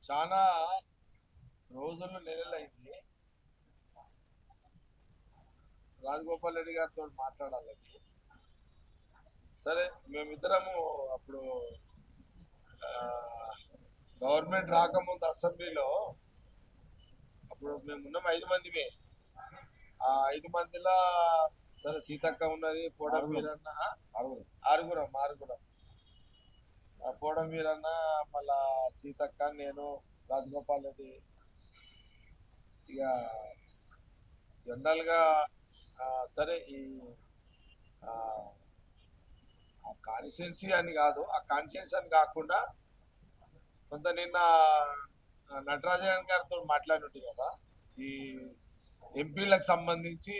చాలా రోజులు నెలలైంది రాజగోపాల్ రెడ్డి గారితో మాట్లాడాలని. సరే, మేమిద్దరము అప్పుడు గవర్నమెంట్ రాకముందు అసెంబ్లీలో అప్పుడు మేమున్నాం 5 మందిమే. ఆ 5 మందిలో సరే సీతక్క ఉన్నది, పోడం వీరన్న, ఆరుగురం. ఆ పోడం వీరన్న, మళ్ళా సీతక్క, నేను, రాజగోపాల్ రెడ్డి. ఇక జనరల్ గా సరే ఈ కాన్స్టిట్యున్సీ అని కాదు, ఆ కాన్స్టిట్యున్సీ అని కాకుండా కొంత నిన్న నటరాజన్ గారితో మాట్లాడినట్టు కదా, ఈ ఎంపీలకు సంబంధించి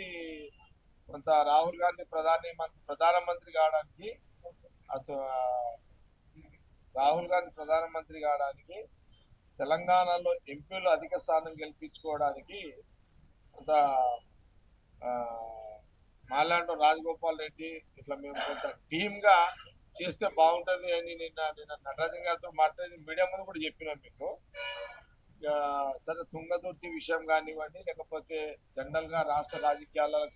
కొంత రాహుల్ గాంధీ ప్రధానమంత్రి కావడానికి రాహుల్ గాంధీ ప్రధానమంత్రి కావడానికి తెలంగాణలో ఎంపీలు అధిక స్థానం గెలిపించుకోవడానికి కొంత మాలాంటి రాజగోపాల్ రెడ్డి ఇట్లా మేము కొంత టీమ్గా చేస్తే బాగుంటుంది అని నిన్న నటరాజన్ గారితో మాట్లాడి మీడియా ముందు కూడా చెప్పినాం మీకు. సరే, తుంగతుర్తి విషయం కానివ్వండి, లేకపోతే జనరల్గా రాష్ట్ర రాజకీయాలకు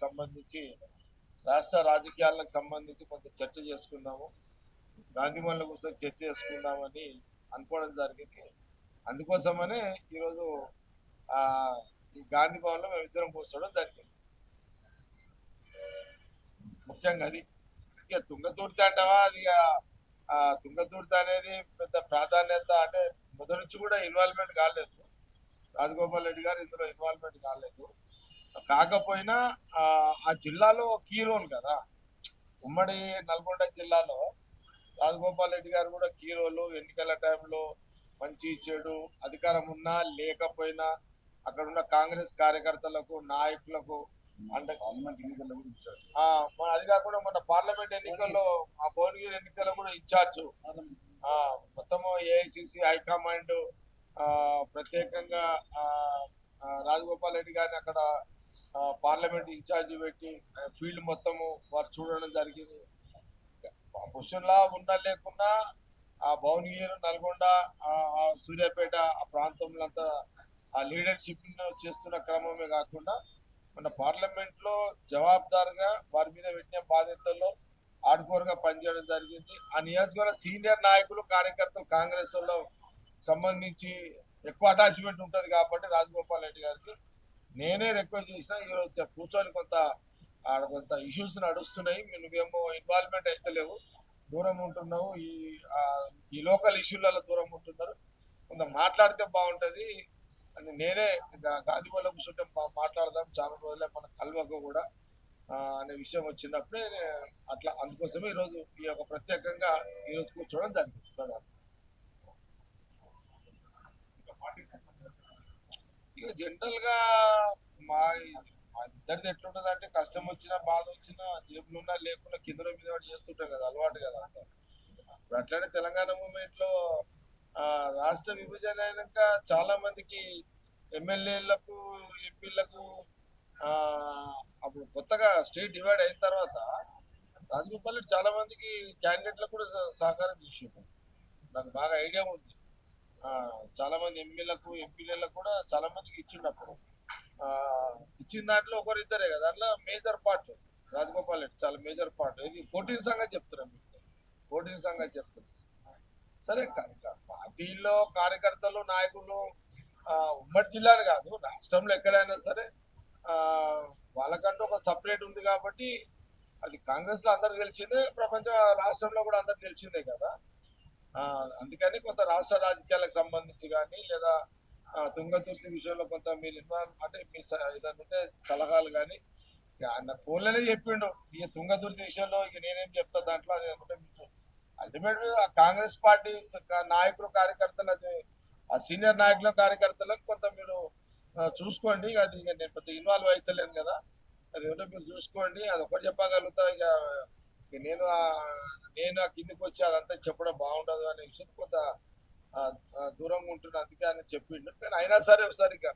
సంబంధించి కొంత చర్చ చేసుకుందాము, గాంధీమల్ల కూర్చొని చర్చ చేసుకుందామని అనుకోవడం జరిగింది. అందుకోసమనే ఈరోజు ఈ గాంధీ భవన్లో మేము ఇద్దరం కూర్చోవడం జరిగింది. ముఖ్యంగా అది ఇక తుంగతుర్తి అంటావా, అది తుంగతుర్తి అనేది పెద్ద ప్రాధాన్యత అంటే మొదటి నుంచి కూడా ఇన్వాల్వ్మెంట్ కాలేదు, రాజగోపాల్ రెడ్డి గారు ఇందులో ఇన్వాల్వ్మెంట్ కాలేదు. కాకపోయినా ఆ జిల్లాలో కీ రోల్ కదా, ఉమ్మడి నల్గొండ జిల్లాలో రాజగోపాల్ రెడ్డి గారు కూడా కీ రోల్. ఎన్నికల టైంలో మంచి చెడు అధికారం ఉన్నా లేకపోయినా అక్కడ ఉన్న కాంగ్రెస్ కార్యకర్తలకు, నాయకులకు అంటే అది కాకుండా మన పార్లమెంట్ ఎన్నికల్లో ఆ భువనగిరి ఎన్నికల్లో కూడా ఇన్ఛార్జ్, మొత్తము ఏఐసిసి హైకమాండ్ ప్రత్యేకంగా రాజగోపాల్ రెడ్డి గారిని అక్కడ పార్లమెంట్ ఇన్ఛార్జ్ పెట్టి ఫీల్డ్ మొత్తము వారు చూడడం జరిగింది. క్వశ్చన్లా ఉన్నా లేకున్నా ఆ భువనగిరి, నల్గొండ, సూర్యాపేట ఆ ప్రాంతంలో అంతా ఆ లీడర్షిప్ చేస్తున్న క్రమమే కాకుండా మన పార్లమెంట్ లో జవాబుదారుగా వారి మీద పెట్టిన బాధ్యతల్లో ఆడుకోరుగా పనిచేయడం జరిగింది. ఆ నియోజకవర్గ సీనియర్ నాయకులు, కార్యకర్తలు కాంగ్రెస్ లో సంబంధించి ఎక్కువ అటాచ్మెంట్ ఉంటుంది కాబట్టి రాజగోపాల్ రెడ్డి గారికి నేనే రిక్వెస్ట్ చేసిన, ఈరోజు కూర్చొని కొంత ఇష్యూస్ నడుస్తున్నాయి, నువ్వేమో ఇన్వాల్వ్మెంట్ అయితే లేవు, దూరం ఉంటున్నావు, ఈ లోకల్ ఇష్యూలలో దూరం ఉంటున్నారు, కొంత మాట్లాడితే బాగుంటుంది అని నేనే గాంధీ వల్ల కూర్చుంటే మాట్లాడదాం, చాలా రోజులే మన కల్వకు కూడా అనే విషయం వచ్చినప్పుడే అట్లా, అందుకోసమే ఈరోజు ఈ యొక్క ప్రత్యేకంగా ఈరోజు కూర్చోవడం జరిగింది. ప్రధాన ఇక జనరల్ గా మా ఇద్దరిది ఎట్లుంటది అంటే, కష్టం వచ్చినా బాధ వచ్చినా జేబులు ఉన్నా లేకున్నా కింద మీద చేస్తుంటాం కదా, అలవాటు కదా అంతా. ఇప్పుడు అట్లానే తెలంగాణ మూమెంట్ లో రాష్ట్ర విభజన అయినాక చాలా మందికి ఎమ్మెల్యేలకు, ఎంపీలకు అప్పుడు కొత్తగా స్టేట్ డివైడ్ అయిన తర్వాత రాజగోపాల్ చాలా మందికి క్యాండిడేట్లకు కూడా సహకారం చేసిండు. నాకు బాగా ఐడియా ఉంది. చాలా మంది ఎమ్మెల్యేలకు, ఎంపీలకు కూడా చాలా మందికి ఇచ్చిండు. ఇచ్చిన దాంట్లో ఒకరిద్దరే కదా, దాంట్లో మేజర్ పార్ట్ రాజగోపాల్ రెడ్డి చాలా మేజర్ పార్ట్. ఇది 14 సంగతి చెప్తున్నాం మీకు, 14 సంగతి చెప్తున్నాం. సరే, పార్టీలో కార్యకర్తలు, నాయకులు ఉమ్మడి జిల్లాలు కాదు, రాష్ట్రంలో ఎక్కడైనా సరే వాళ్ళకంటూ ఒక సపరేట్ ఉంది కాబట్టి అది కాంగ్రెస్ లో అందరికి తెలిసిందే, ప్రపంచ రాష్ట్రంలో కూడా అందరికి తెలిసిందే కదా. అందుకని కొంత రాష్ట్ర రాజకీయాలకు సంబంధించి కానీ, లేదా తుంగతుర్తి విషయంలో కొంత మీరు ఇన్వాల్వ్ అంటే మీ ఏదైనా ఉంటే సలహాలు కానీ ఆయన ఫోన్లోనే చెప్పిండు. ఇక తుంగతుర్తి విషయంలో ఇక నేనేం చెప్తా, దాంట్లో అది అల్టిమేట్ కాంగ్రెస్ పార్టీ నాయకులు, కార్యకర్తలు, ఆ సీనియర్ నాయకుల కార్యకర్తలకు కొంత మీరు చూసుకోండి. అది ఇక నేను కొంత ఇన్వాల్వ్ అవుతలేను కదా, అది ఏమిటో మీరు చూసుకోండి, అది ఒకటి చెప్పగలుగుతా. ఇక నేను కిందికి వచ్చి అదంతా చెప్పడం బాగుండదు అనే విషయం కొంత దూరంగా ఉంటున్నా, అందుకే అని చెప్పిండు. కానీ అయినా సరే ఒకసారి ఇక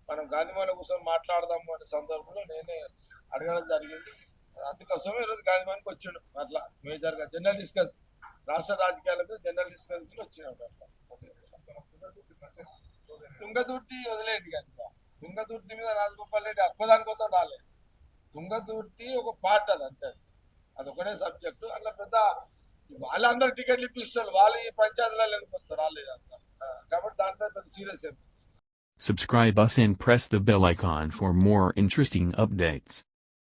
మనం గాంధీమాల కూర్చొని మాట్లాడదాము అనే సందర్భంలో నేనే అడగడం జరిగింది. అందుకోసమే ఈరోజు గాంధీమానికి వచ్చిండు, అట్లా మేజర్గా జనరల్ డిస్కస్ రాష్ట్ర రాజకీయాలకు జనరల్ డిస్కషన్ వచ్చినాడు అట్లా. తుంగతుర్తి వదిలేండి కదా, తుంగతుర్తి మీద రాజగోపాల్ రెడ్డి అక్కదాని కోసం రాలేదు. తుంగతుర్తి ఒక పార్ట్ అది అంతే, అదొకటే సబ్జెక్టు. అట్లా పెద్ద వాళ్ళందరూ టికెట్లు ఇప్పిస్తారు, వాళ్ళు ఈ పంచాయతీలలో ఎందుకు వస్తారు రాలేదంతా. కాబట్టి దాంట్లో పెద్ద సీరియస్ అయిపోయింది. Subscribe us and press the bell icon for more interesting updates.